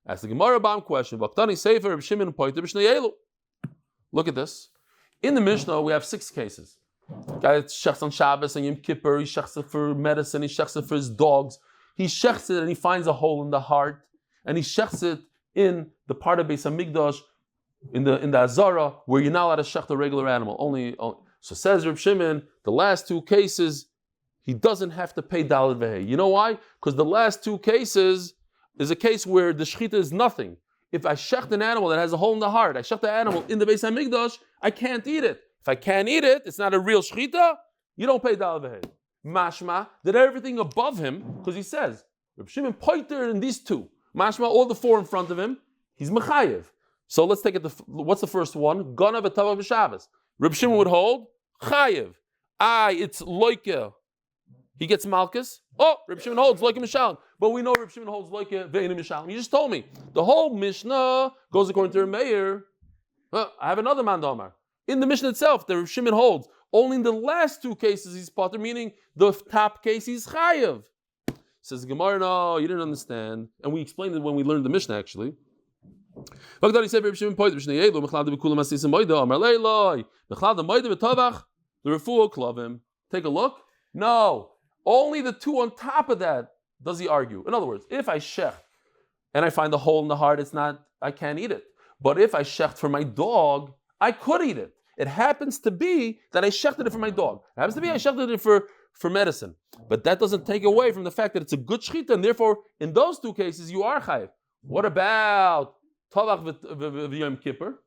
Ask the Gemara Bam question, look at this. In the Mishnah, we have 6 cases. Guy that shechts on Shabbos and Yom Kippur, he shechts it for medicine, he shechts it for his dogs. He shechts it and he finds a hole in the heart, and he shechts it in the part of Beis Hamikdash, in the Azara, where you're not allowed to shecht a regular animal. Only. So says Reb Shimon, the last 2 cases, he doesn't have to pay Daled Vehei. You know why? Because the last 2 cases is a case where the shechita is nothing. If I shecht an animal that has a hole in the heart, I shecht the animal in the Beis Hamikdash, I can't eat it. If I can't eat it, it's not a real shechita, you don't pay Daled Vehei. Mashma, that everything above him, because he says, Reb Shimon poiter in these 2. Mashma, all the 4 in front of him, he's mechayev. So let's take it. What's the first one? Ganav v'tavach v'Shabbos. Reb Shimon would hold chayev. It's loike. He gets malchus. Oh, Reb Shimon holds loike mishalem. But we know Reb Shimon holds loike ve'enim mishalem. You just told me the whole Mishnah goes according to Reb Meir. I have another mandamar in the Mishnah itself. The Reb Shimon holds only in the last 2 cases he's potter, meaning the top case he's chayev. Says the Gemara, no, you didn't understand, and we explained it when we learned the Mishnah actually. Take a look. No, only the 2 on top of that does he argue. In other words, if I shecht and I find a hole in the heart, I can't eat it. But if I shecht for my dog, I could eat it. It happens to be that I shechted it for my dog. It happens to be I shechted it for medicine. But that doesn't take away from the fact that it's a good shechita, and therefore, in those 2 cases, you are chayiv. What about Tavach v'Yom Kippur?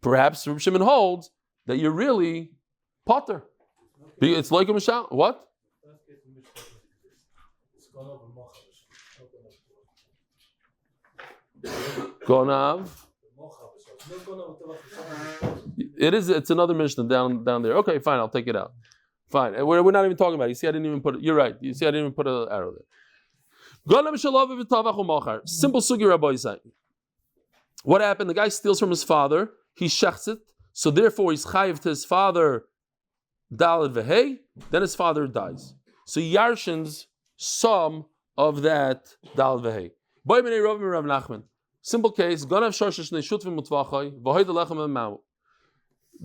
Perhaps Reb Shimon holds that you're really potter. It's like a mishal. What? Gonav. It is. It's another Mishnah down there. Okay, fine. I'll take it out. Fine. And we're not even talking about it. You see, I didn't even put it. You're right. You see, I didn't even put an arrow there. Simple sugi Rabbi Yisai. What happened? The guy steals from his father. He shechts it. So therefore, he's chayiv to his father. Daled Vehei. Then his father dies. So he yarshins some of that Daled Vehei. Boy b'nei Rav and Rav Nachman. Simple case. Ganav shorshish neishutvim mutvachai. V'hoy delechem emau.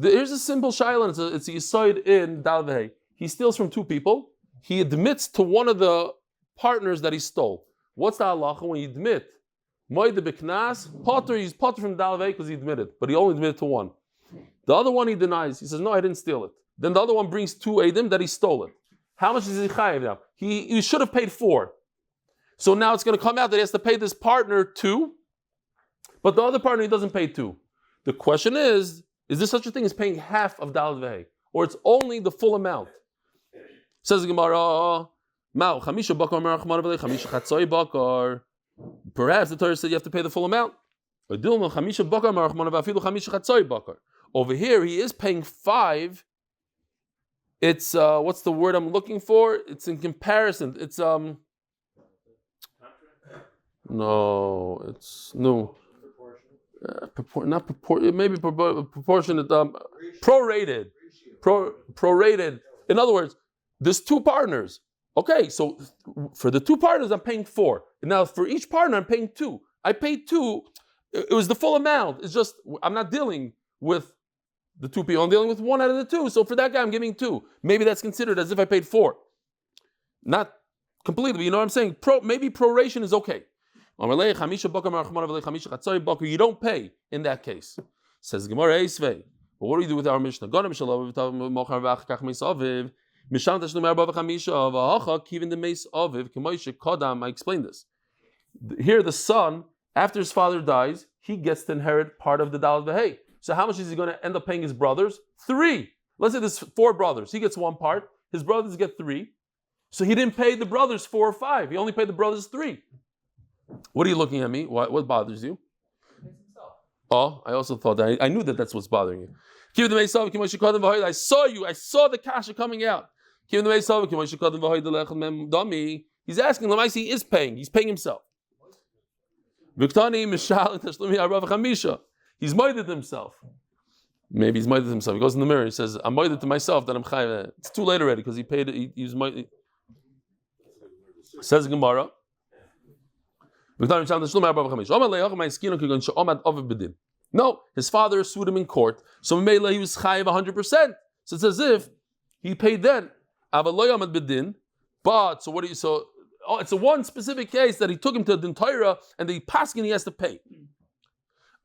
Here's a simple shayla. It's a yisoid in Daled Vehei. He steals from 2 people. He admits to one of the partners that he stole. What's the halacha when you admit? Moed b'knas, potter, he's potter from Daled Vehei because he admitted, but he only admitted to 1. The other one he denies. He says, no, I didn't steal it. Then the other one brings 2 edim that he stole it. How much is he chayiv now? He should have paid 4. So now it's going to come out that he has to pay this partner 2, but the other partner he doesn't pay 2. The question is there such a thing as paying half of Daled Vehei, or it's only the full amount? Says the Gemara, perhaps the Torah said you have to pay the full amount. Over here, he is paying 5. It's what's the word I'm looking for? It's in comparison. It's no, it's no. Maybe proportionate. Prorated. Prorated. In other words, there's 2 partners. Okay, so for the 2 partners, I'm paying 4. Now for each partner, I'm paying 2. I paid 2. It was the full amount. It's just I'm not dealing with the 2 people. I'm dealing with 1 out of the 2. So for that guy, I'm giving 2. Maybe that's considered as if I paid 4. Not completely, but you know what I'm saying? Maybe proration is okay. You don't pay in that case. Says Gemara Eisvei. But what do we do with our Mishnah? I explained this. Here the son, after his father dies, he gets to inherit part of the Daled Vehei. So how much is he going to end up paying his brothers? 3. Let's say there's 4 brothers. He gets 1 part. His brothers get 3. So he didn't pay the brothers 4 or 5. He only paid the brothers 3. What are you looking at me? What bothers you? Oh, I also thought that. I knew that that's what's bothering you. I saw you. I saw the kasha coming out. He's asking, Lamaisi is paying. He's paying himself. He's moided himself. Maybe he's moided himself. He goes in the mirror and he says, I'm moided to myself that I'm chayim. It's too late already because he paid it. He was moided. Says Gemara. No, his father sued him in court. So he was chayim 100%. So it's as if he paid then. But so what do you it's a one specific case that he took him to the Torah and the paskin he has to pay.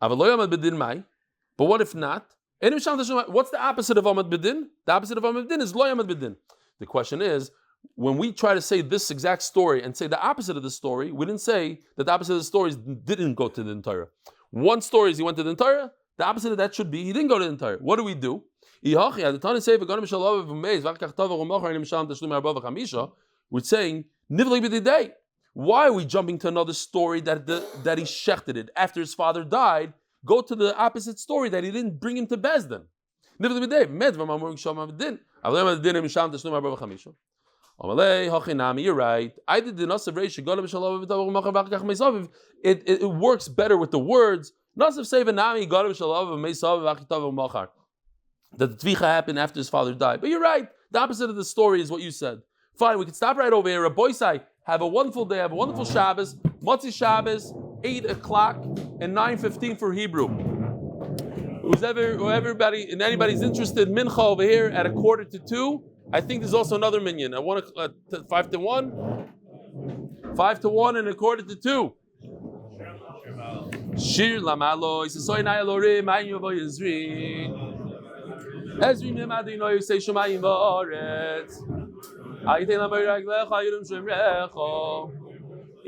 But what if not? What's the opposite of Amud Bedin? The opposite of Amud Bedin is Lo Amud Bedin. The question is, when we try to say this exact story and say the opposite of the story, we didn't say that the opposite of the stories didn't go to the Torah. One story is he went to the Torah. The opposite of that should be he didn't go to the Torah. What do we do? We're saying, why are we jumping to another story that he shechted it after his father died? Go to the opposite story that he didn't bring him to Bezdin. You're right. It works better with the words. That the tvicha happened after his father died. But you're right. The opposite of the story is what you said. Fine, we can stop right over here. Rabboisai, have a wonderful day. Have a wonderful Shabbos. Motzei Shabbos, 8 o'clock and 9:15 for Hebrew. Anybody's interested, Mincha over here at 1:45. I think there's also another minyan. I want 5 to 1. 5 to 1 and 1:45. Shir lamalo. Isasoy nayalorim. Ayin yovo yizri. Ezri nemadino yisei shumayim va'aretz. Ayitei lamay raglecha yirum shemrecha.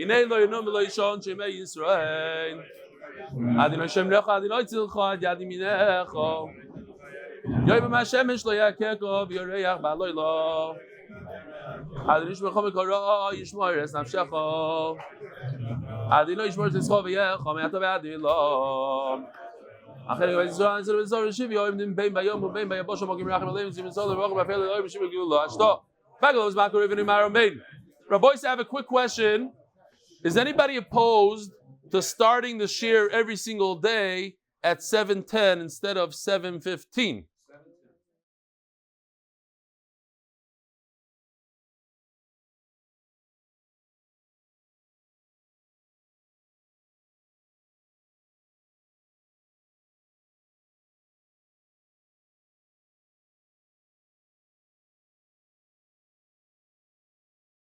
Inei lo yinum v'lo yishon shemei Yisrael. Adino shemrecha adino yitzilcha ad yad yiminecha. Yoyim ha'shemesh lo yakeko v'yoreach ba'loylo. Adino yishmecha mekora yishmor es nafshecha. Adino yishmor tzischo v'yecha me'ata v'adilo. Achei v'yizrael zero v'zor shiv yoyim dim bein bayom u'bein bayabosh ha'mogim rachim aleim zim zol v'roch v'afel eloyim v'shim v'gula. Ashto. Bagel is makor even in Maromain. Rabbi, I have a quick question. Is anybody opposed to starting the shir every single day at 7:10 instead of 7:15?